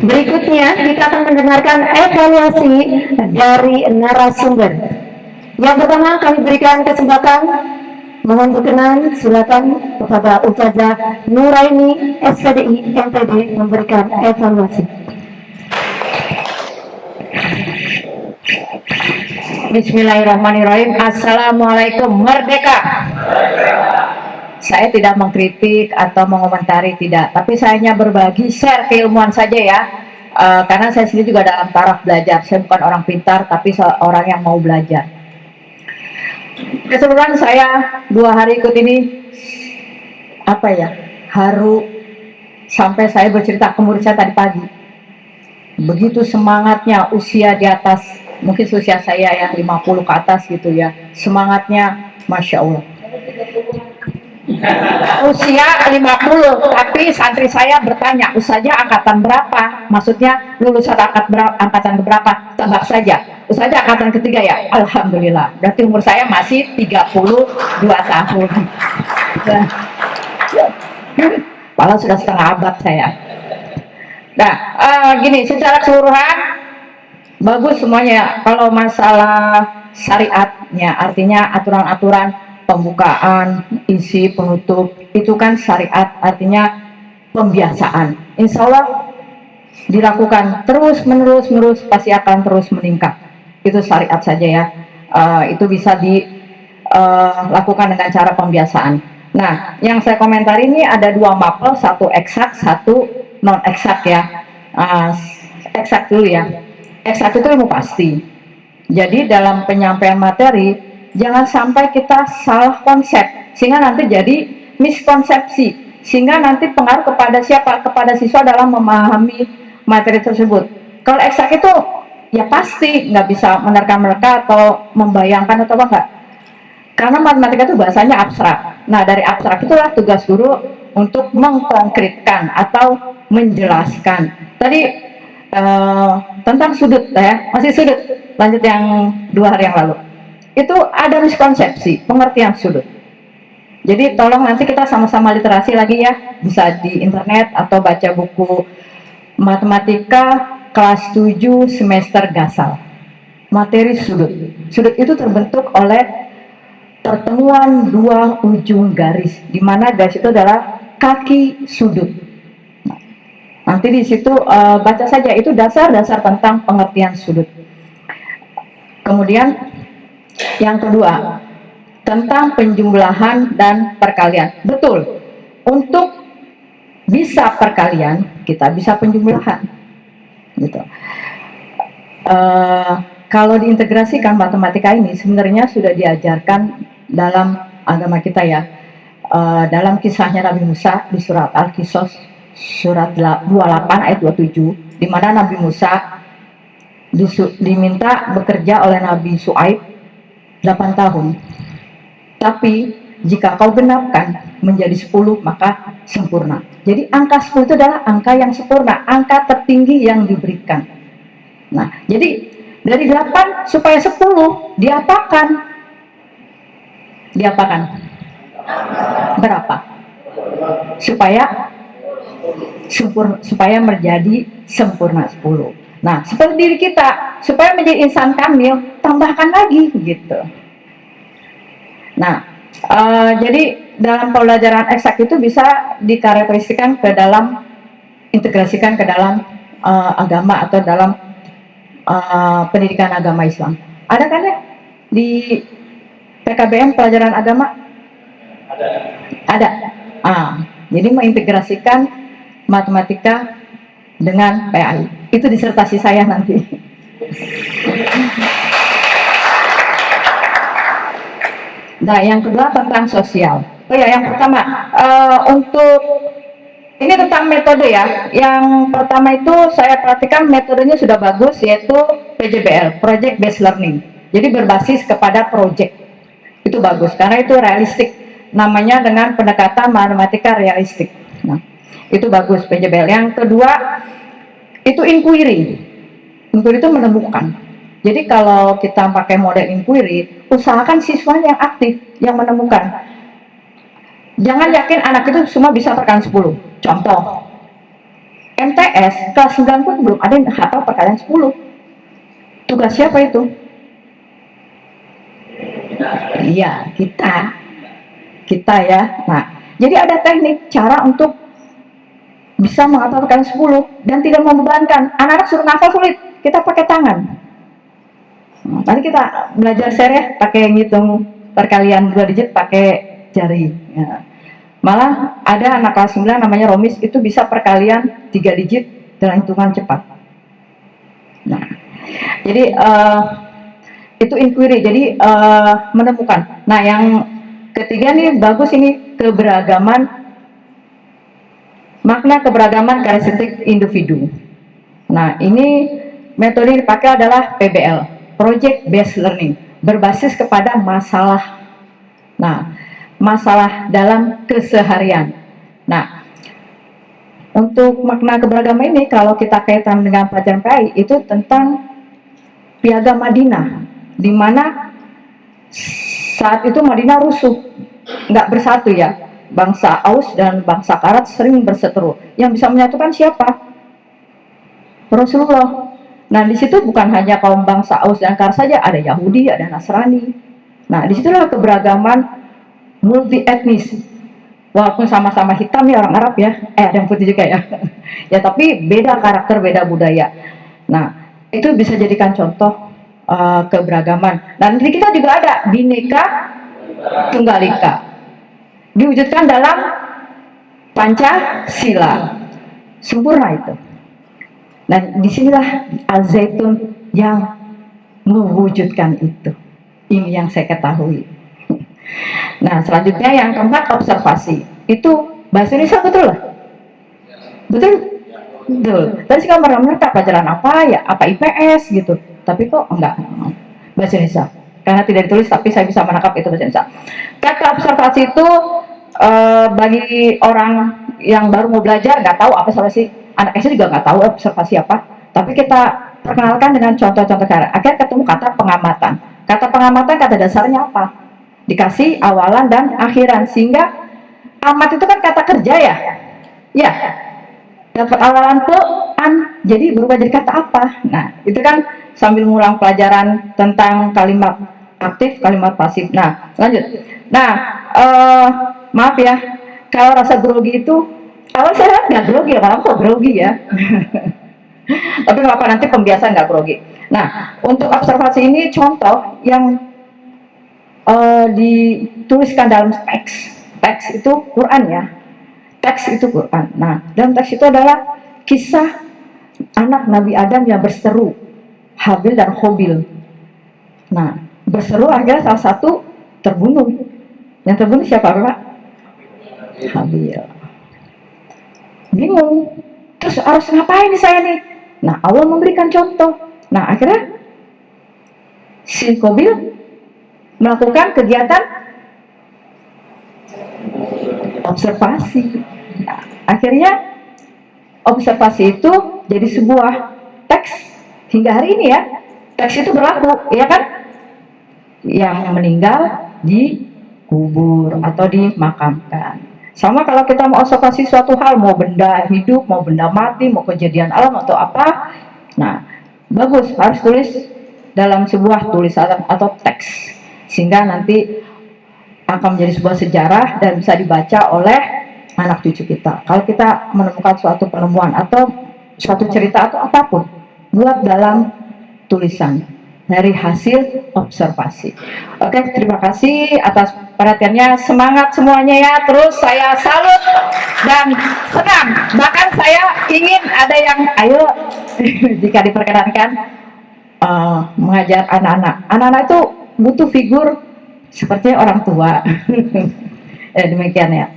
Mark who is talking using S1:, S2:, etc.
S1: Berikutnya kita akan mendengarkan evaluasi dari narasumber. Yang pertama kami berikan kesempatan, mohon berkenan silakan kepada Ustazah Nuraini SPDI MPD memberikan evaluasi.
S2: Bismillahirrahmanirrahim. Assalamualaikum, merdeka. Saya tidak mengkritik atau mengomentari, tidak, tapi saya hanya berbagi, share keilmuan saja ya. Karena saya sendiri juga dalam taraf belajar. Saya bukan orang pintar, tapi seorang yang mau belajar. Keseluruhan saya 2 hari ikut ini, apa ya, haru sampai saya bercerita ke murid saya tadi pagi. Begitu semangatnya, usia di atas, mungkin usia saya yang 50 ke atas gitu ya, semangatnya Masya Allah. Usia 50, tapi santri saya bertanya, Ustazah angkatan berapa? Maksudnya lulusan angkatan berapa? Tebak saja. Ustazah angkatan ketiga ya? Alhamdulillah. Berarti umur saya masih 32 tahun. Padahal sudah setengah abad saya. Nah, gini, secara keseluruhan bagus semuanya. Kalau masalah syariatnya, artinya aturan-aturan pembukaan, isi, penutup, itu kan syariat, artinya pembiasaan. Insya Allah dilakukan terus menerus pasti akan terus meningkat. Itu syariat saja ya. Itu bisa dilakukan dengan cara pembiasaan. Nah, yang saya komentari ini ada 2 mapel, satu eksak, satu non eksak ya. Eksak dulu ya. Eksak itu ilmu pasti. Jadi dalam penyampaian materi jangan sampai kita salah konsep sehingga nanti jadi miskonsepsi, sehingga nanti pengaruh kepada siapa? Kepada siswa dalam memahami materi tersebut. Kalau eksak itu ya pasti nggak bisa menerka-nerka atau membayangkan atau apa enggak, karena matematika itu bahasanya abstrak. Nah, dari abstrak itulah tugas guru untuk mengkonkretkan atau menjelaskan. Tadi tentang sudut ya, masih sudut, lanjut yang 2 hari yang lalu. Itu ada miskonsepsi pengertian sudut. Jadi tolong nanti kita sama-sama literasi lagi ya, bisa di internet atau baca buku matematika kelas 7 semester Gasal. Materi sudut. Sudut itu terbentuk oleh pertemuan 2 ujung garis, di mana garis itu adalah kaki sudut. Nanti di situ baca saja, itu dasar-dasar tentang pengertian sudut. Kemudian yang kedua, tentang penjumlahan dan perkalian. Betul, untuk bisa perkalian, kita bisa penjumlahan. Gitu. Kalau diintegrasikan matematika ini sebenarnya sudah diajarkan dalam agama kita ya. Dalam kisahnya Nabi Musa di surat Al-Qisas, surat 28 ayat 27, di mana Nabi Musa diminta bekerja oleh Nabi Syuaib 8 tahun, tapi jika kau genapkan menjadi 10 maka sempurna. Jadi angka 10 itu adalah angka yang sempurna, angka tertinggi yang diberikan. Nah, jadi dari 8 supaya 10 diapakan? Diapakan? Berapa? Supaya menjadi sempurna 10. Nah, seperti diri kita, supaya menjadi insan kamil, tambahkan lagi gitu. Nah, jadi dalam pembelajaran eksak itu bisa dikarakteristikkan ke dalam, integrasikan ke dalam agama atau dalam pendidikan agama Islam. Ada kan ya di PKBM pelajaran agama? Ada. Jadi mengintegrasikan matematika dengan PAI. Itu disertasi saya nanti. Nah, yang kedua tentang sosial. Oh ya, yang pertama untuk ini tentang metode ya. Yang pertama itu saya perhatikan metodenya sudah bagus, yaitu PJBL, Project Based Learning. Jadi berbasis kepada project. Itu bagus karena itu realistik. Namanya dengan pendekatan matematika realistik. Nah, itu bagus PJBL. Yang kedua itu inquiry. Inquiry itu menemukan. Jadi kalau kita pakai model inquiry, usahakan siswanya yang aktif, yang menemukan. Jangan yakin anak itu semua bisa perkan 10. Contoh, MTS kelas 9 pun belum ada yang hafal perkalian 10. Tugas siapa itu? Iya, kita ya. Nah, jadi ada teknik cara untuk bisa menghafal perkalian 10 dan tidak membebankan. Anak-anak suruh ngafal sulit, kita pakai tangan. Tadi kita belajar share ya, pakai ngitung perkalian 2 digit pakai jari. Ya. Malah ada anak kelas 9 namanya Romis, itu bisa perkalian 3 digit dengan hitungan cepat. Nah, jadi itu inquiry, jadi menemukan. Nah, yang ketiga nih bagus ini, keberagaman, makna keberagaman karakteristik individu. Nah, ini metode yang dipakai adalah PBL, Project Based Learning, berbasis kepada masalah. Nah, masalah dalam keseharian. Nah, untuk makna keberagaman ini kalau kita kaitan dengan pelajaran PAI itu tentang Piagam Madinah, di mana saat itu Madinah rusuh, nggak bersatu ya. Bangsa Aus dan bangsa Karat sering berseteru. Yang bisa menyatukan siapa? Rasulullah. Nah, di situ bukan hanya kaum bangsa Aus dan Karat saja, ada Yahudi, ada Nasrani. Nah, disitulah keberagaman multi etnis. Walaupun sama-sama hitam ya orang Arab ya, ada yang putih juga ya. Ya tapi beda karakter, beda budaya. Nah, itu bisa jadikan contoh keberagaman. Dan di kita juga ada Bhinneka Tunggal Ika, diwujudkan dalam Pancasila, sempurna itu. Dan disinilah Al-Zaitun yang mewujudkan itu. Ini yang saya ketahui. Nah, selanjutnya yang keempat, observasi. Itu bahasa Indonesia betul lah? Betul? Betul. Tadi sih kamar mereka pelajaran apa ya? Apa IPS gitu. Tapi kok enggak bahasa Indonesia. Karena tidak ditulis, tapi saya bisa menangkap itu bahasa Indonesia. Kata observasi itu bagi orang yang baru mau belajar nggak tahu apa observasi. Anak SD juga nggak tahu observasi apa. Tapi kita perkenalkan dengan contoh-contoh cara. Akhirnya ketemu kata pengamatan. Kata pengamatan, kata dasarnya apa? Dikasih awalan dan akhiran, sehingga amat itu kan kata kerja ya, ya dapat awalan ke an, jadi berubah jadi kata apa. Nah, itu kan sambil ngulang pelajaran tentang kalimat aktif, kalimat pasif. Nah, lanjut. Nah, maaf ya, kalau rasa grogi itu awal saya nggak grogi ya, malah kok grogi ya. Tapi nggak apa, nanti pembiasaan nggak grogi. Nah, untuk observasi ini contoh yang dituliskan dalam teks itu Quran ya, teks itu Quran. Nah, dalam teks itu adalah kisah anak Nabi Adam yang berseru, Habil dan Khobil. Nah, berseru akhirnya salah satu terbunuh. Yang terbunuh siapa Pak? Habil. Bingung, terus harus ngapain nih saya nih? Nah, Allah memberikan contoh. Nah, akhirnya si Khobil melakukan kegiatan observasi. Nah, akhirnya observasi itu jadi sebuah teks hingga hari ini ya. Teks itu berlaku, ya kan? Yang meninggal dikubur atau dimakamkan. Sama kalau kita mau observasi suatu hal, mau benda hidup, mau benda mati, mau kejadian alam atau apa. Nah, bagus harus tulis dalam sebuah tulisan atau teks, sehingga nanti akan menjadi sebuah sejarah dan bisa dibaca oleh anak cucu kita. Kalau kita menemukan suatu penemuan atau suatu cerita atau apapun, buat dalam tulisan dari hasil observasi. Oke, terima kasih atas perhatiannya. Semangat semuanya ya. Terus saya salut dan senang. Bahkan saya ingin ada yang, ayo jika diperkenankan mengajar anak-anak. Anak-anak itu butuh figur seperti orang tua. Demikian ya.